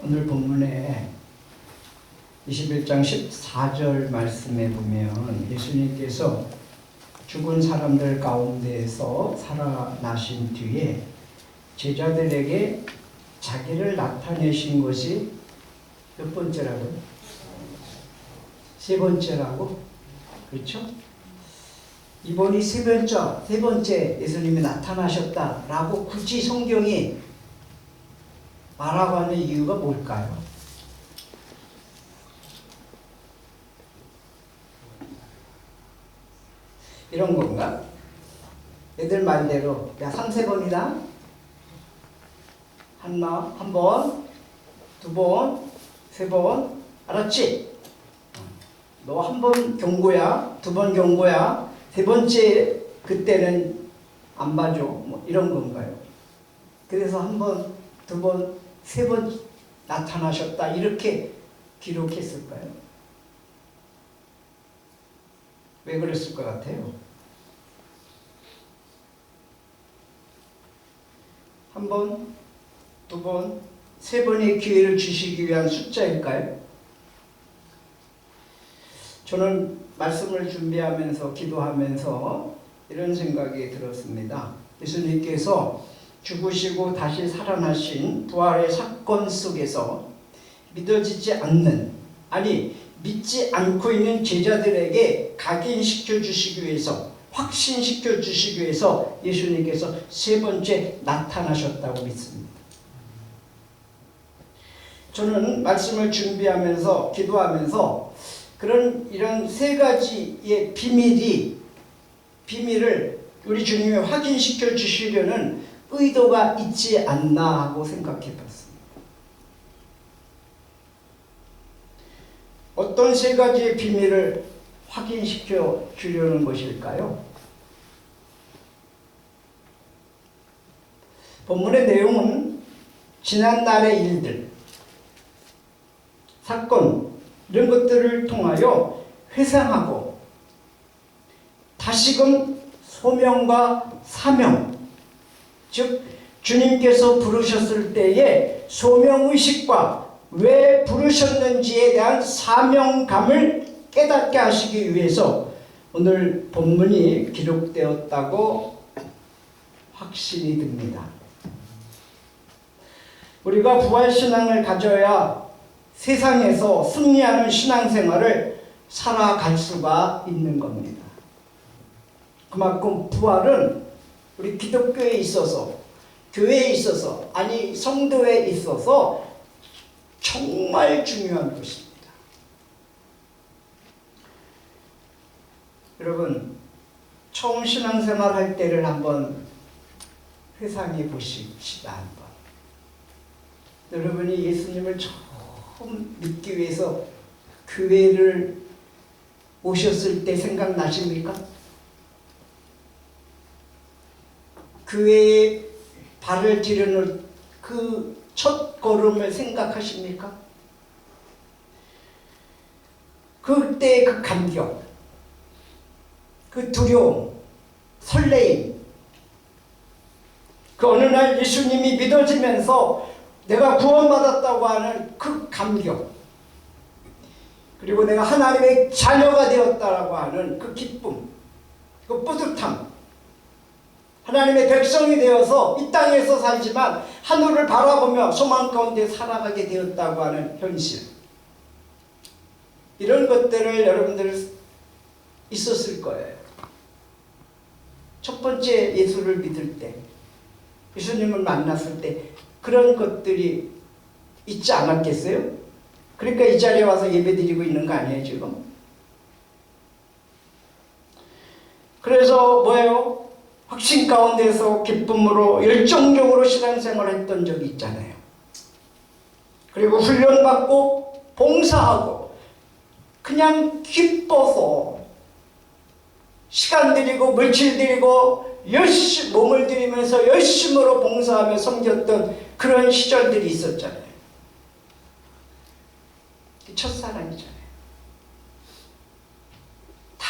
오늘 본문에 21장 14절 말씀에 보면 예수님께서 죽은 사람들 가운데에서 살아나신 뒤에 제자들에게 자기를 나타내신 것이 몇 번째라고요? 세 번째라고? 그렇죠? 이번이 세 번째 예수님이 나타나셨다라고 굳이 성경이 말하고 하는 이유가 뭘까요? 이런 건가? 애들 말대로 야 3-4번이다 한 번, 두 번, 세 번 알았지? 너 한 번 경고야, 두 번 경고야, 세 번째 그때는 안 봐줘 뭐 이런 건가요? 그래서 한 번, 두 번, 세 번 나타나셨다 이렇게 기록했을까요? 왜 그랬을 것 같아요? 한 번, 두 번, 세 번의 기회를 주시기 위한 숫자일까요? 저는 말씀을 준비하면서 기도하면서 이런 생각이 들었습니다. 예수님께서 죽으시고 다시 살아나신 부활의 사건 속에서 믿어지지 않는, 아니 믿지 않고 있는 제자들에게 각인시켜 주시기 위해서, 확신시켜 주시기 위해서 예수님께서 세 번째 나타나셨다고 믿습니다. 저는 말씀을 준비하면서 기도하면서 이런 세 가지의 비밀을 우리 주님이 확인시켜 주시려는 의도가 있지 않나 하고 생각해 봤습니다. 어떤 세 가지의 비밀을 확인시켜 주려는 것일까요? 본문의 내용은 지난날의 일들, 사건, 이런 것들을 통하여 회상하고 다시금 소명과 사명, 즉 주님께서 부르셨을 때의 소명의식과 왜 부르셨는지에 대한 사명감을 깨닫게 하시기 위해서 오늘 본문이 기록되었다고 확신이 듭니다. 우리가 부활신앙을 가져야 세상에서 승리하는 신앙생활을 살아갈 수가 있는 겁니다. 그만큼 부활은 우리 기독교에 있어서, 교회에 있어서, 아니 성도에 있어서 정말 중요한 것입니다. 여러분, 처음 신앙생활 할 때를 한번 회상해 보십시다. 한번. 여러분이 예수님을 처음 믿기 위해서 교회를 오셨을 때 생각나십니까? 교회에 발을 디디는 그 첫 걸음을 생각하십니까? 그때의 그 감격, 그 두려움, 설레임, 그 어느 날 예수님이 믿어지면서 내가 구원받았다고 하는 그 감격, 그리고 내가 하나님의 자녀가 되었다라고 하는 그 기쁨, 그 뿌듯함, 하나님의 백성이 되어서 이 땅에서 살지만 하늘을 바라보며 소망 가운데 살아가게 되었다고 하는 현실, 이런 것들을 여러분들 있었을 거예요. 첫 번째 예수를 믿을 때, 예수님을 만났을 때 그런 것들이 있지 않았겠어요? 그러니까 이 자리에 와서 예배드리고 있는 거 아니에요 지금? 그래서 뭐예요? 확신 가운데서 기쁨으로 열정적으로 신앙생활을 했던 적이 있잖아요. 그리고 훈련받고 봉사하고 그냥 기뻐서 시간 들이고 물질 들이고 열심히 몸을 들이면서 열심으로 봉사하며 섬겼던 그런 시절들이 있었잖아요. 첫사랑이잖아요. 다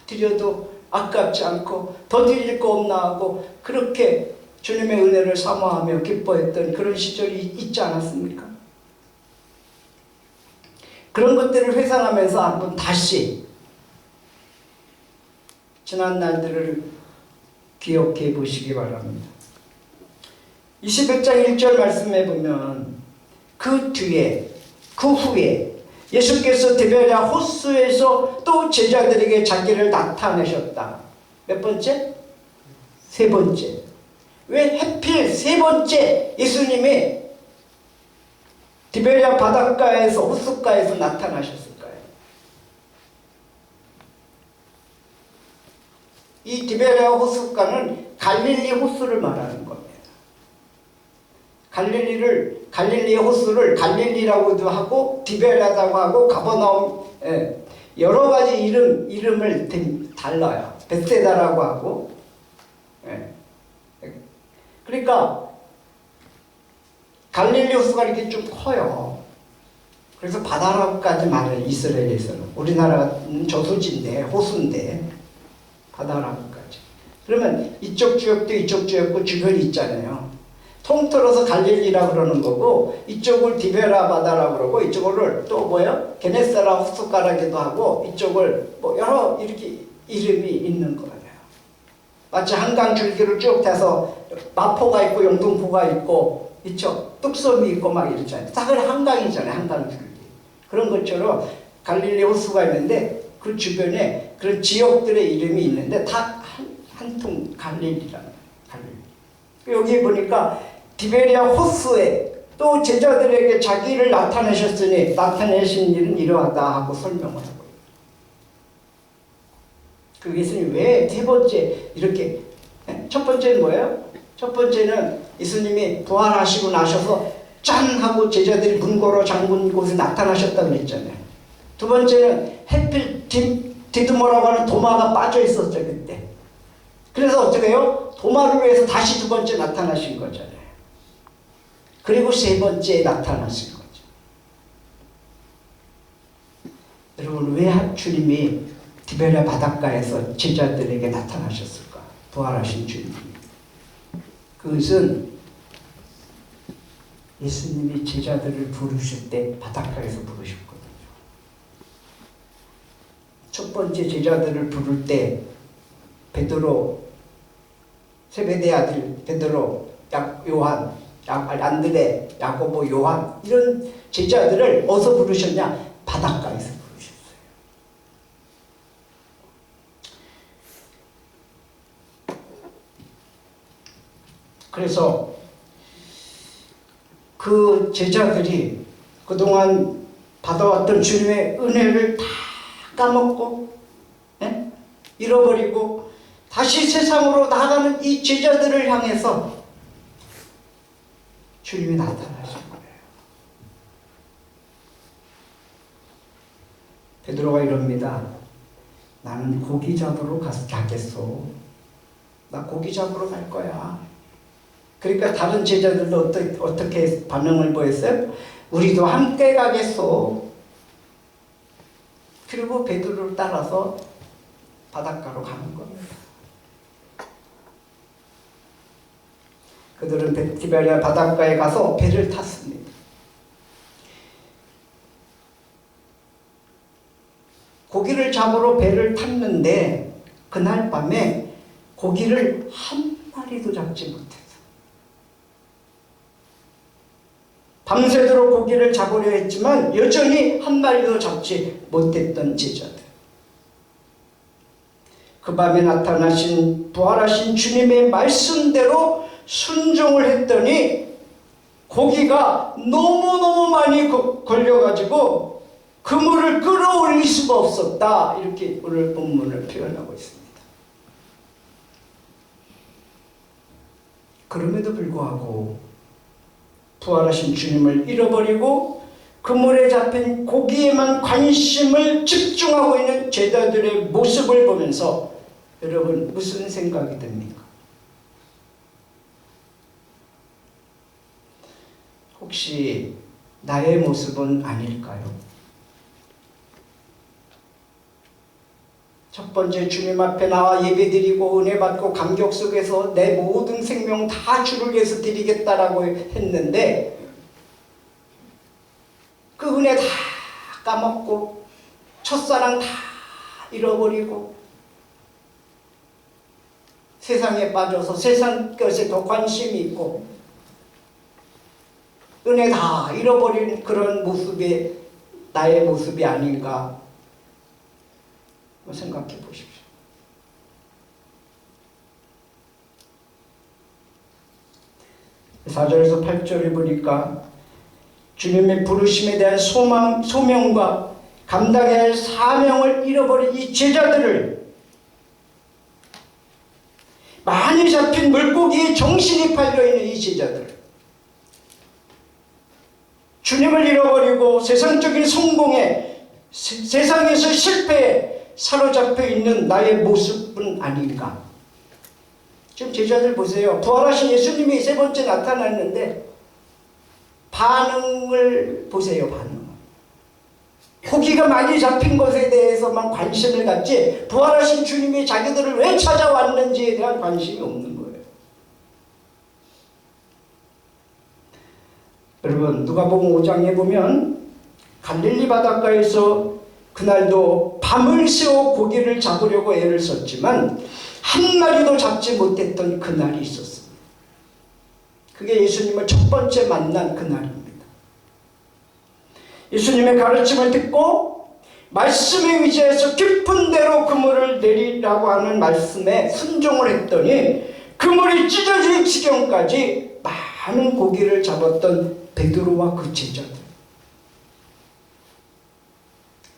드려도 아깝지 않고 더 드릴 거 없나 하고 그렇게 주님의 은혜를 사모하며 기뻐했던 그런 시절이 있지 않았습니까? 그런 것들을 회상하면서 한번 다시 지난 날들을 기억해 보시기 바랍니다. 21장 1절 말씀해 보면 그 뒤에 그 후에 예수께서 디베랴 호수에서 또 제자들에게 자기를 나타내셨다. 몇 번째? 세 번째. 왜 하필 세 번째 예수님이 디베랴 바닷가에서 호숫가에서 나타나셨을까요? 이 디베랴 호숫가는 갈릴리 호수를 말하는 겁니다. 갈릴리의 호수를 갈릴리라고도 하고 디베랴라고 하고 가버나움, 여러 가지 이름을 달라요. 벳세다라고 하고. 그러니까 갈릴리 호수가 이렇게 좀 커요. 그래서 바다라고까지 말해요. 이스라엘에서는. 우리나라는 저수지인데 호수인데 바다라고까지. 그러면 이쪽 지역도 이쪽 지역도 주변이 있잖아요. 통틀어서 갈릴리라고 그러는 거고 이쪽을 디베랴 바다라고 그러고 이쪽을 또 뭐예요? 게네사라 호숫가라기도 하고 이쪽을 뭐 여러 이렇게 이름이 있는 거예요. 마치 한강 줄기를 쭉 타서 마포가 있고 영등포가 있고 있죠. 뚝섬이 있고 막 이러잖아요. 다 한강이잖아요. 한강 줄기. 그런 것처럼 갈릴리 호수가 있는데 그 주변에 그런 지역들의 이름이 있는데 다 한 통 갈릴리라는 갈릴리. 여기 보니까 디베랴 호수에 또 제자들에게 자기를 나타내셨으니 나타내신 일은 이러하다 하고 설명을 하고 그 예수님 왜 세 번째 이렇게 첫 번째는 뭐예요? 첫 번째는 예수님이 부활하시고 나셔서 짠 하고 제자들이 문고로 잠근 곳에 나타나셨다고 그랬잖아요. 두 번째는 해필 디드모라고 하는 도마가 빠져 있었죠 그때. 그래서 어떻게 해요? 도마를 위해서 다시 두 번째 나타나신 거잖아요. 그리고 세 번째에 나타나신 거죠. 여러분 왜 주님이 디베랴 바닷가에서 제자들에게 나타나셨을까? 부활하신 주님이. 그것은 예수님이 제자들을 부르실 때 바닷가에서 부르셨거든요. 첫 번째 제자들을 부를 때 베드로, 세베대 아들 베드로, 요한, 안드레, 야고보, 요한 이런 제자들을 어디서 부르셨냐? 바닷가에서 부르셨어요. 그래서 그 제자들이 그동안 받아왔던 주님의 은혜를 다 까먹고 잃어버리고 다시 세상으로 나가는 이 제자들을 향해서 주님이 나타나신 거예요. 베드로가 이럽니다. 나는 고기 잡으러 가겠소. 나 고기 잡으러 갈 거야. 그러니까 다른 제자들도 어떻게 반응을 보였어요? 우리도 함께 가겠소. 그리고 베드로를 따라서 바닷가로 가는 겁니다. 그들은 디베랴 바닷가에 가서 배를 탔습니다. 고기를 잡으러 배를 탔는데 그날 밤에 고기를 한 마리도 잡지 못했어요. 밤새도록 고기를 잡으려 했지만 여전히 한 마리도 잡지 못했던 제자들. 그 밤에 나타나신 부활하신 주님의 말씀대로 순종을 했더니 고기가 너무너무 많이 걸려가지고 그물을 끌어올릴 수가 없었다. 이렇게 오늘 본문을 표현하고 있습니다. 그럼에도 불구하고 부활하신 주님을 잃어버리고 그물에 잡힌 고기에만 관심을 집중하고 있는 제자들의 모습을 보면서 여러분 무슨 생각이 듭니까? 혹시 나의 모습은 아닐까요? 첫 번째 주님 앞에 나와 예배드리고 은혜 받고 감격 속에서 내 모든 생명 다 주를 위해서 드리겠다라고 했는데 그 은혜 다 까먹고 첫사랑 다 잃어버리고 세상에 빠져서 세상 것에 더 관심이 있고 은혜 다 잃어버린 그런 모습이 나의 모습이 아닌가 생각해 보십시오. 4절에서 8절에 보니까 주님의 부르심에 대한 소명과 감당해야 할 사명을 잃어버린 이 제자들을 많이 잡힌 물고기에 정신이 팔려있는 이 제자들, 주님을 잃어버리고 세상적인 성공에 세상에서 실패에 사로잡혀 있는 나의 모습은 아닌가. 지금 제자들 보세요. 부활하신 예수님이 세 번째 나타났는데 반응을 보세요. 반응. 고기가 많이 잡힌 것에 대해서만 관심을 갖지 부활하신 주님이 자기들을 왜 찾아왔는지에 대한 관심이 없는 거예요. 여러분, 누가복음 5장에 보면 갈릴리 바닷가에서 그날도 밤을 새워 고기를 잡으려고 애를 썼지만 한 마리도 잡지 못했던 그날이 있었습니다. 그게 예수님을 첫 번째 만난 그날입니다. 예수님의 가르침을 듣고 말씀에 의지해서 깊은 데로 그물을 내리라고 하는 말씀에 순종을 했더니 그물이 찢어질 지경까지 많은 고기를 잡았던 베드로와 그 제자들.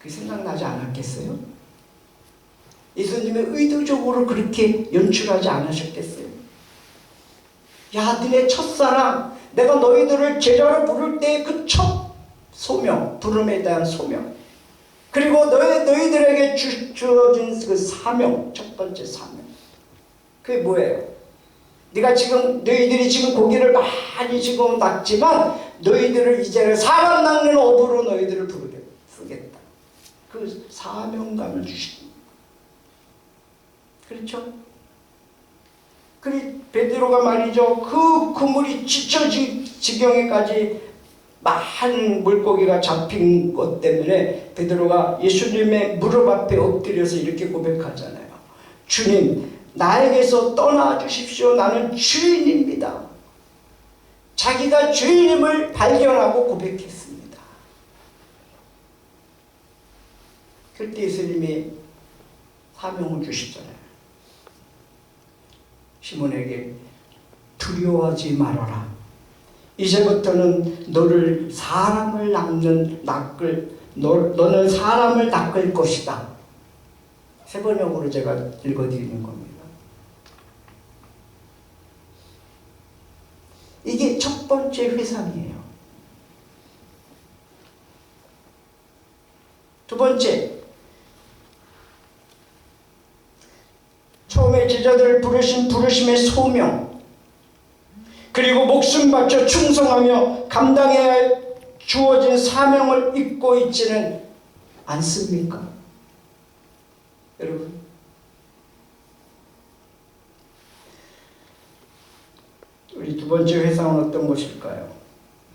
그 생각나지 않았겠어요? 예수님이 의도적으로 그렇게 연출하지 않으셨겠어요? 야, 너네 첫사랑, 내가 너희들을 제자로 부를 때의 그 첫 소명, 부름에 대한 소명, 그리고 너희들에게 주어진 그 사명, 첫 번째 사명, 그게 뭐예요? 너희들이 지금 고기를 많이 지금 낚지만 너희들을 이제는 사람 낚는 어부로 너희들을 쓰겠다. 그 사명감을 주십니다. 그렇죠? 그리 베드로가 말이죠. 그 그물이 찢어질 지경에까지 많은 물고기가 잡힌 것 때문에 베드로가 예수님의 무릎 앞에 엎드려서 이렇게 고백하잖아요. 주님, 나에게서 떠나 주십시오. 나는 죄인입니다. 자기가 죄인임을 발견하고 고백했습니다. 그때 예수님이 사명을 주시잖아요. 시몬에게 두려워하지 말아라. 이제부터는 너는 사람을 낚을 것이다. 세 번역으로 제가 읽어드리는 겁니다. 이게 첫 번째 회상이에요. 두 번째, 처음에 제자들을 부르신 부르심의 소명, 그리고 목숨 바쳐 충성하며 감당해야 할 주어진 사명을 잊고 있지는 않습니까? 여러분, 우리 두 번째 회상은 어떤 것일까요?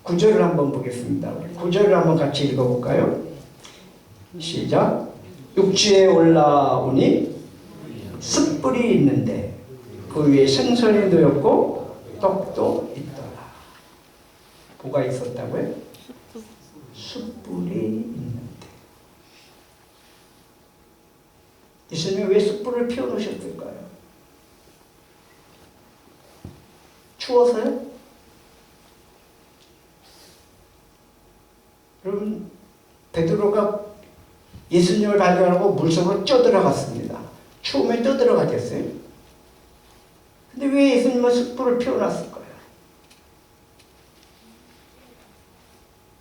9절을 한번 보겠습니다. 9절을 한번 같이 읽어볼까요? 시작. 육지에 올라오니 숯불이 있는데 그 위에 생선이 놓였고 떡도 있더라. 뭐가 있었다고요? 숯불이 있는데. 예수님이 왜 숯불을 피워놓으셨을까요? 추워서요? 여러분, 베드로가 예수님을 발견하고 물속으로 뛰어들어갔습니다. 추우면 뛰어들어가겠어요? 근데 왜 예수님은 숯불을 피워놨을까요?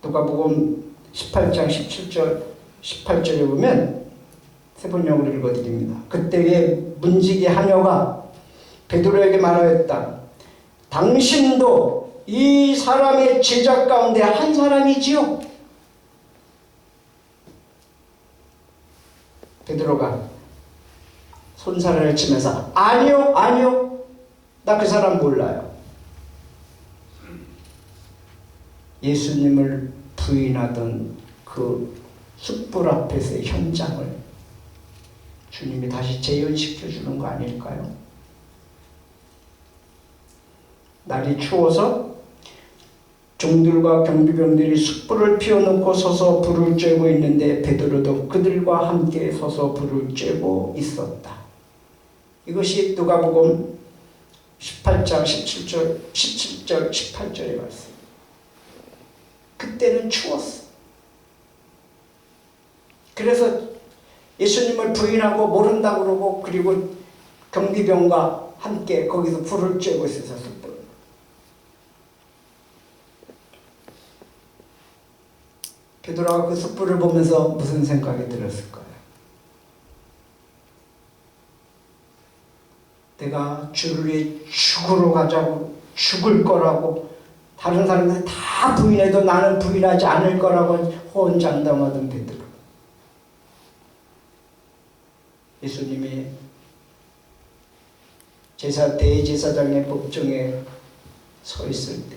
누가복음 18장 17절 18절에 보면 세 번역으로 읽어드립니다. 그때에 문지기 하녀가 베드로에게 말하였다. 당신도 이 사람의 제자 가운데 한 사람이지요? 베드로가 손살을 치면서 아니요, 나 그 사람 몰라요. 예수님을 부인하던 그 숯불 앞에서의 현장을 주님이 다시 재현시켜 주는 거 아닐까요? 날이 추워서 종들과 경비병들이 숯불을 피워놓고 서서 불을 쬐고 있는데 베드로도 그들과 함께 서서 불을 쬐고 있었다. 이것이 누가복음 18장 17절 18절의 말씀. 그때는 추웠어. 그래서 예수님을 부인하고 모른다고 그러고, 그리고 경비병과 함께 거기서 불을 쬐고 있어서 숯불. 베드로가 그 숯불을 보면서 무슨 생각이 들었을까요? 내가 주를 위해 죽으러 가자고, 죽을 거라고 다른 사람들이 다 부인해도 나는 부인하지 않을 거라고 호언장담하던 베드로. 예수님이 대제사장의 법정에 서 있을 때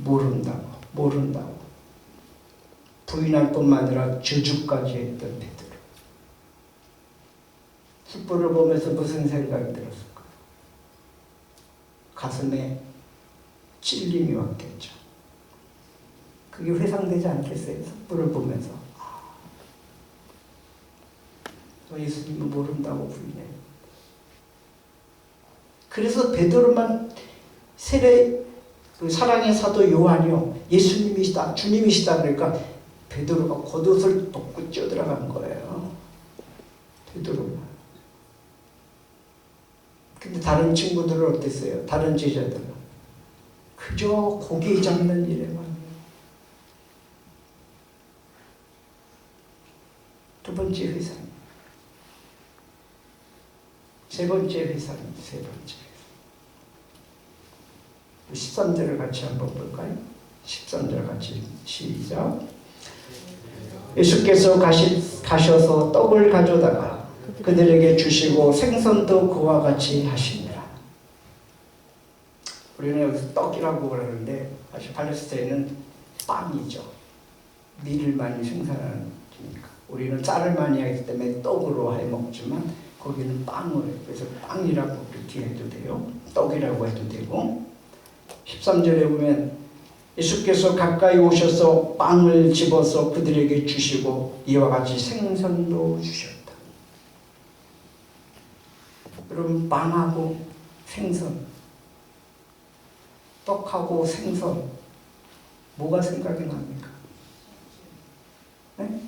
모른다고 부인할 뿐만 아니라 저주까지 했던 베드로. 숯불을 보면서 무슨 생각이 들었을까요? 가슴에 찔림이 왔겠죠. 그게 회상되지 않겠어요? 숯불을 보면서 예수님은 모른다고 부인해. 그래서 베드로만 그 사랑의 사도 요한이요, 예수님이시다, 주님이시다 그러니까 베드로가 겉옷을 벗고 뛰어들어간 거예요. 베드로가. 근데 다른 친구들은 어땠어요? 다른 제자들은 그저 고기 잡는 일에만. 두 번째 회상. 세 번째 회상입니다. 세 번째. 13절을 같이 한번 볼까요? 13절 같이 시작. 예수께서 가셔서 떡을 가져다가 그들에게 주시고 생선도 그와 같이 하시니라. 우리는 여기서 떡이라고 그러는데 사실 팔레스타인은 빵이죠. 밀을 많이 생산하는 데니까. 우리는 쌀을 많이 하기 때문에 떡으로 해 먹지만 거기는 빵을 해요. 그래서 빵이라고 그렇게 해도 돼요. 떡이라고 해도 되고. 13절에 보면 예수께서 가까이 오셔서 빵을 집어서 그들에게 주시고 이와 같이 생선도 주셨다. 여러분, 빵하고 생선, 떡하고 생선, 뭐가 생각이 납니까? 네?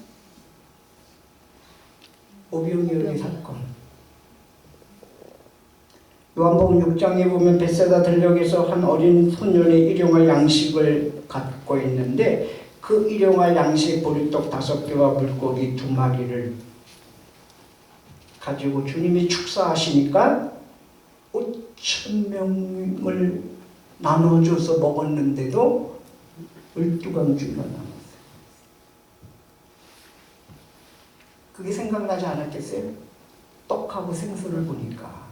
오병이어의 사건. 요한복음 6장에 보면 벳세다 들녘에서 한 어린 소년의 일용할 양식을 갖고 있는데 그 일용할 양식 보리떡 5개와 물고기 2마리를 가지고 주님이 축사하시니까 5,000명을 나눠줘서 먹었는데도 12강주가 남았어요. 그게 생각나지 않았겠어요? 떡하고 생선을 보니까.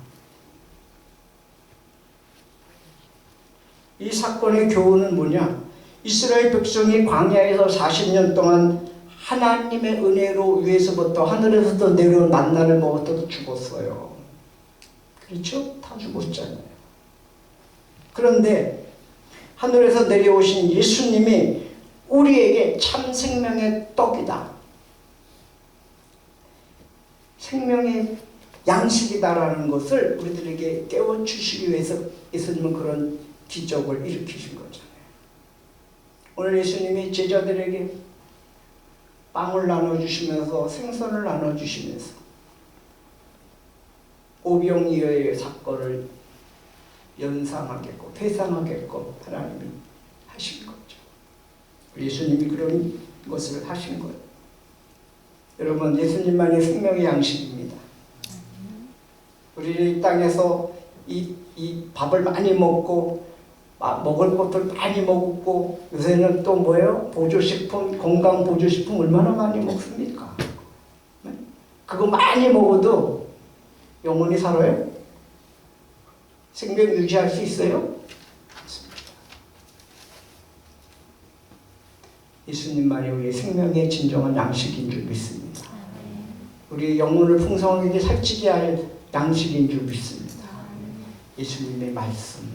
이 사건의 교훈은 뭐냐? 이스라엘 백성이 광야에서 40년 동안 하나님의 은혜로 위에서부터 하늘에서부터 내려온 만나를 먹었다고 죽었어요. 그렇죠? 다 죽었잖아요. 그런데 하늘에서 내려오신 예수님이 우리에게 참 생명의 떡이다, 생명의 양식이다라는 것을 우리들에게 깨워주시기 위해서 예수님은 그런 기적을 일으키신 거잖아요. 오늘 예수님이 제자들에게 빵을 나눠주시면서 생선을 나눠주시면서 오병이어의 사건을 연상하게끔 회상하게끔 하나님이 하신 거죠. 예수님이 그런 것을 하신 거예요. 여러분, 예수님만의 생명의 양식입니다. 우리는 이 땅에서 이 밥을 많이 먹고 먹을 것들 많이 먹고 요새는 또 뭐예요? 보조식품, 건강 보조식품 얼마나 많이 먹습니까? 네? 그거 많이 먹어도 영원히 살아요? 생명 유지할 수 있어요? 예수님만이 우리의 생명의 진정한 양식인 줄 믿습니다. 우리 영혼을 풍성하게 살찌게 할 양식인 줄 믿습니다. 예수님의 말씀,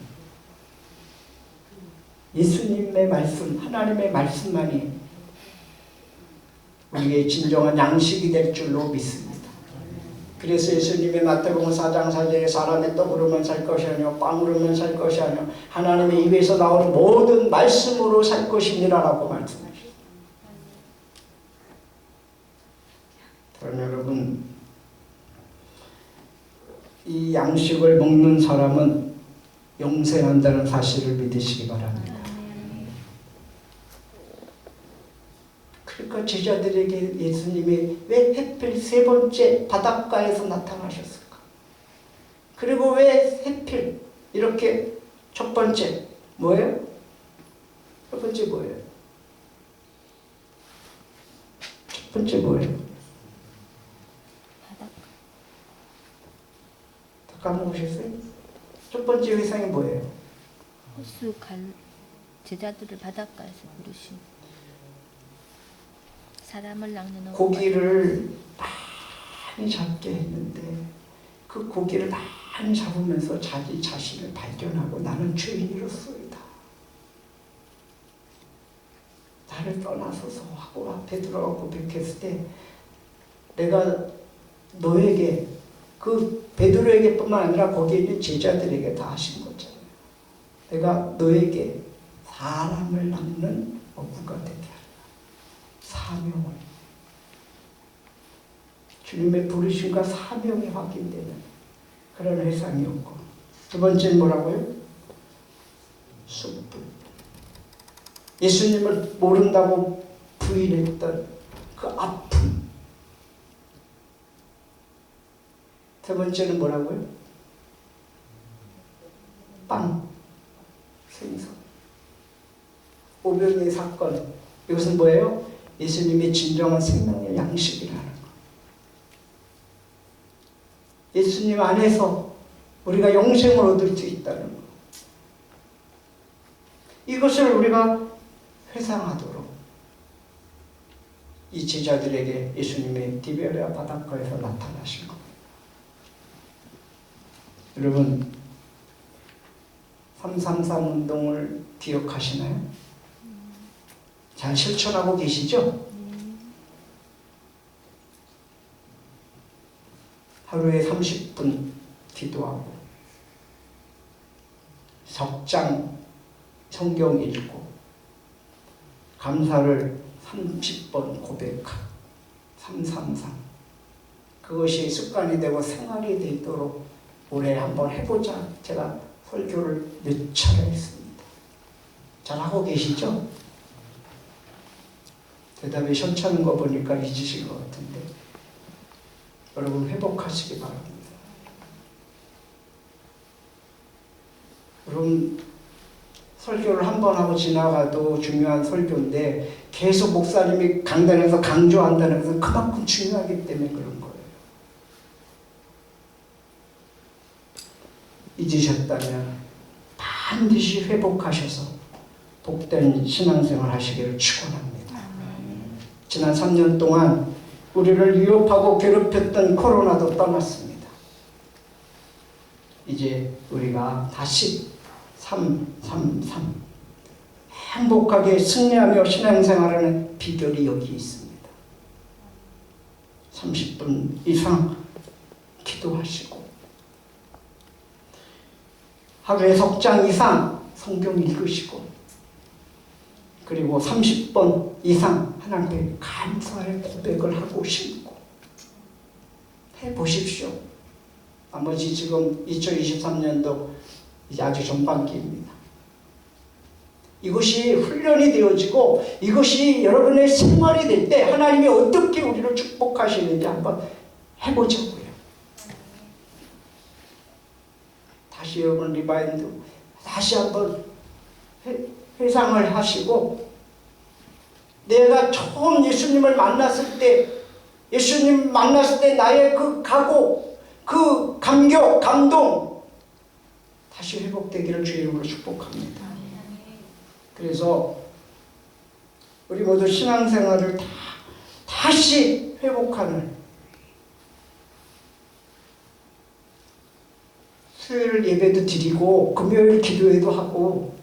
예수님의 말씀, 하나님의 말씀만이 우리의 진정한 양식이 될 줄로 믿습니다. 그래서 예수님의 마태복음 4장 4절에 사람의 떡으로만 살 것이 아니요 빵으로만 살 것이 아니요 하나님의 입에서 나오는 모든 말씀으로 살 것이니라라고 말씀하셨습니다. 그럼 여러분, 이 양식을 먹는 사람은 영생한다는 사실을 믿으시기 바랍니다. 그러니까 제자들에게 예수님이 왜 하필 세 번째 바닷가에서 나타나셨을까? 그리고 왜 하필 이렇게 첫 번째 뭐예요? 첫 번째 뭐예요? 첫 번째 뭐예요? 다 까먹으셨어요? 첫 번째 회상이 뭐예요? 호수 제자들을 바닷가에서 부르신 사람을 낚는 고기를 많이 잡게 했는데 그 고기를 많이 잡으면서 자기 자신을 발견하고 나는 죄인이로소이다. 나를 떠나서서 하고 앞에 들어가 고백했을 때 내가 너에게 그 베드로에게뿐만 아니라 거기에 있는 제자들에게 다 하신 거잖아요. 내가 너에게 사람을 낚는 어부가 되게 하리라. 사명을, 주님의 부르심과 사명이 확인되는 그런 회상이었고, 두 번째는 뭐라고요? 숯불. 예수님을 모른다고 부인했던 그 아픔. 세 번째는 뭐라고요? 빵, 생선. 오병이의 사건. 이것은 뭐예요? 예수님의 진정한 생명의 양식이라는 것. 예수님 안에서 우리가 영생을 얻을 수 있다는 것. 이것을 우리가 회상하도록 이 제자들에게 예수님의 디베레아 바닷가에서 나타나신 것. 여러분, 333 운동을 기억하시나요? 잘 실천하고 계시죠? 하루에 30분 기도하고 석장 성경 읽고 감사를 30번 고백하고 333 그것이 습관이 되고 생활이 되도록 올해 한번 해보자. 제가 설교를 몇 차례 했습니다. 잘하고 계시죠? 대답이 현찮은 거 보니까 잊으신 것 같은데 여러분 회복하시기 바랍니다. 여러분 설교를 한 번 하고 지나가도 중요한 설교인데 계속 목사님이 강단에서 강조한다는 것은 그만큼 중요하기 때문에 그런 거예요. 잊으셨다면 반드시 회복하셔서 복된 신앙생활 하시기를 축원합니다. 지난 3년 동안 우리를 위협하고 괴롭혔던 코로나도 떠났습니다. 이제 우리가 다시 333 행복하게 승리하며 신앙생활하는 비결이 여기 있습니다. 30분 이상 기도하시고 하루에 석장 이상 성경 읽으시고 그리고 30번 이상 하나님께 감사의 고백을 하고 싶고 해보십시오. 나머지 지금 2023년도 이제 아주 전반기입니다. 이것이 훈련이 되어지고 이것이 여러분의 생활이 될 때 하나님이 어떻게 우리를 축복하시는지 한번 해보자고요. 다시 여러분 리바인드 다시 한번 회상을 하시고 내가 처음 예수님을 만났을 때 예수님 만났을 때 나의 그 각오 그 감격 감동 다시 회복되기를 주의 이름으로 축복합니다. 그래서 우리 모두 신앙생활을 다시 회복하는 수요일 예배도 드리고 금요일 기도회도 하고.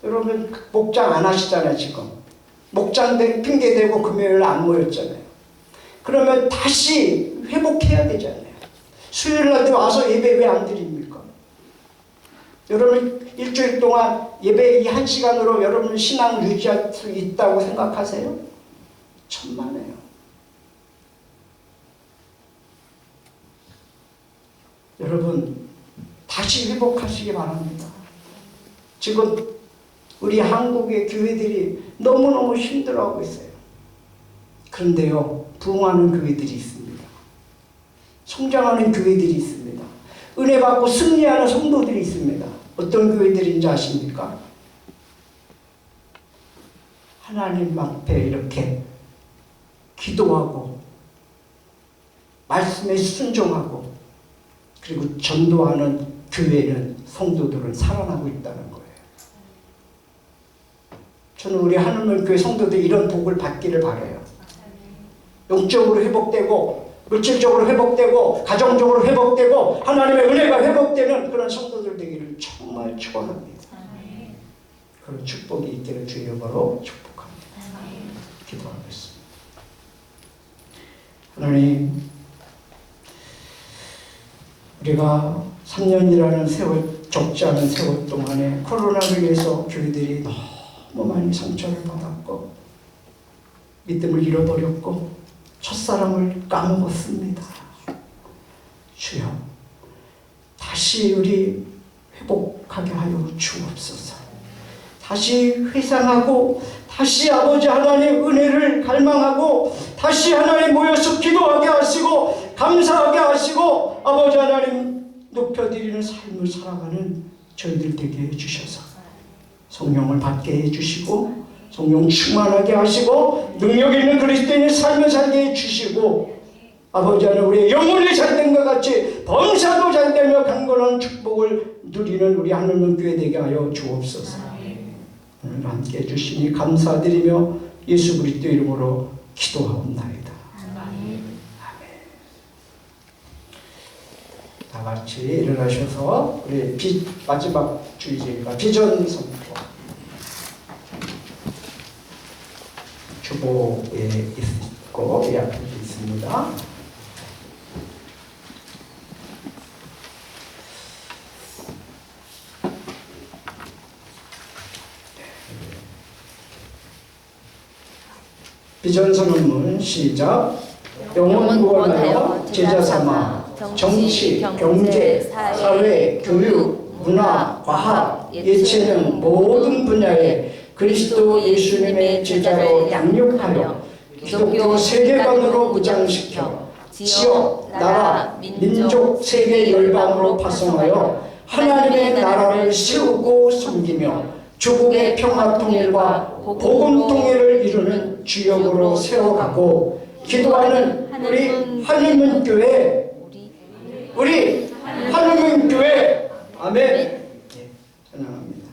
여러분 목장 안 하시잖아요. 지금 목장 핑계대고 금요일 안 모였잖아요. 그러면 다시 회복해야 되잖아요. 수요일 날도 와서 예배 왜 안 드립니까? 여러분 일주일 동안 예배 이 1시간으로 여러분 신앙 유지할 수 있다고 생각하세요? 천만에요. 여러분 다시 회복하시기 바랍니다. 지금 우리 한국의 교회들이 너무너무 힘들어하고 있어요. 그런데요, 부흥하는 교회들이 있습니다. 성장하는 교회들이 있습니다. 은혜 받고 승리하는 성도들이 있습니다. 어떤 교회들인지 아십니까? 하나님 앞에 이렇게 기도하고 말씀에 순종하고 그리고 전도하는 교회는 성도들은 살아나고 있다는 거예요. 저는 우리 하늘문 교회 성도들이 이런 복을 받기를 바라요. 영적으로 회복되고 물질적으로 회복되고 가정적으로 회복되고 하나님의 은혜가 회복되는 그런 성도들 되기를 정말 축원합니다. 그런 축복이 있기를 주의 이름으로 축복합니다. 기도하겠습니다. 하나님, 우리가 3년이라는 세월, 적지 않은 세월 동안에 코로나로 인해서 교회들이 너무 많이 상처를 받았고 믿음을 잃어버렸고 첫사랑을 까먹었습니다. 주여, 다시 우리 회복하게 하여 주옵소서. 다시 회상하고 다시 아버지 하나님 은혜를 갈망하고 다시 하나님 모여서 기도하게 하시고 감사하게 하시고 아버지 하나님 높여드리는 삶을 살아가는 저희들 되게 해주셔서 성령을 받게 해주시고 성령 충만하게 하시고 능력 있는 그리스도인의 삶을 살게 해주시고 아버지 하나님 우리의 영혼이 잘된 것 같이 범사도 잘되며 강건한 축복을 누리는 우리 하늘문 교회 되게 하여 주옵소서. 오늘 함께 해주시니 감사드리며 예수 그리스도 이름으로 기도하옵나이다. 아멘. 다 같이 일어나셔서 우리 마지막 주의제가 비전 선포 주보에 있고 이 앞에 있습니다. 비전 선언문 시작. 영혼 구원하여 제자 삼아 정치, 경제, 사회, 교육, 문화, 과학, 예체능 모든 분야에 그리스도 예수님의 제자로 양육하여 기독교 세계관으로 무장시켜 지역, 나라, 민족, 세계 열방으로 파송하여 하나님의 나라를 세우고 섬기며 조국의 평화 통일과 복음 통일을 이루는 주역으로 세워가고 기도하는 우리 하늘문 교회, 우리 하늘문 교회, 아멘. 찬양합니다.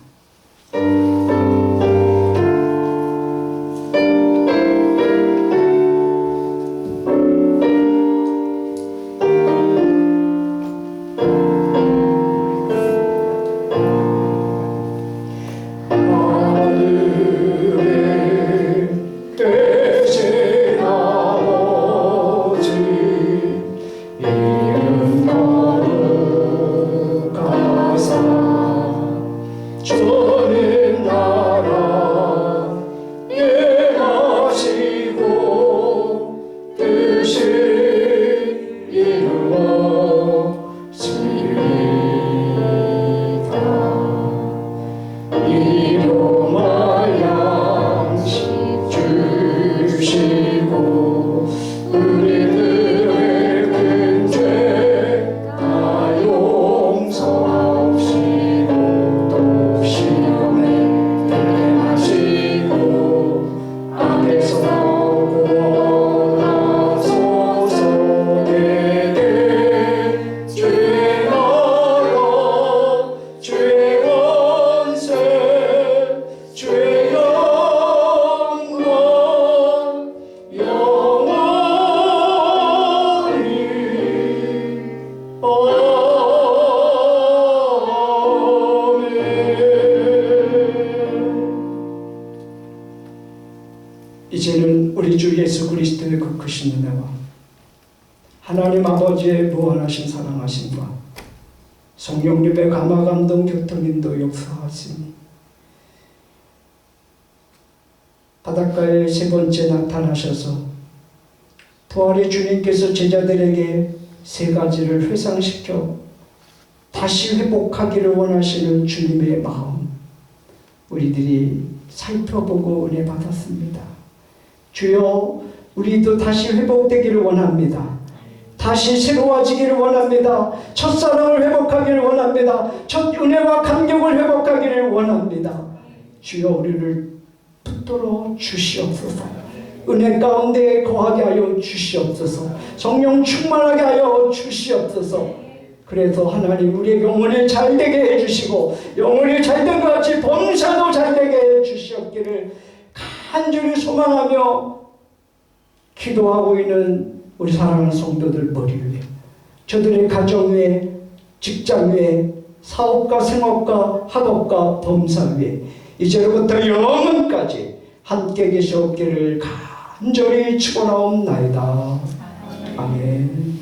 이제는 우리 주 예수 그리스도의 그 크신 은혜와 하나님 아버지의 무한하신 사랑하심과 성령님의 감화 감동 교통인도 역사하시니 바닷가에 세 번째 나타나셔서 부활의 주님께서 제자들에게 세 가지를 회상시켜 다시 회복하기를 원하시는 주님의 마음, 우리들이 살펴보고 은혜 받았습니다. 주여, 우리도 다시 회복되기를 원합니다. 다시 새로워지기를 원합니다. 첫사랑을 회복하기를 원합니다. 첫 은혜와 감격을 회복하기를 원합니다. 주여, 우리를 붙들어 주시옵소서. 은혜 가운데 거하게 하여 주시옵소서. 성령 충만하게 하여 주시옵소서. 그래서 하나님 우리의 영혼이 잘되게 해주시고 영혼이 잘된 것 같이 범사도 잘되게 해주시옵기를 간절히 소망하며 기도하고 있는 우리 사랑하는 성도들 머리 위에, 저들의 가정 위에, 직장 위에, 사업과 생업과 학업과 범사 위에 이제로부터 영원까지 함께 계시옵기를 간절히 축원하옵나이다. 아멘.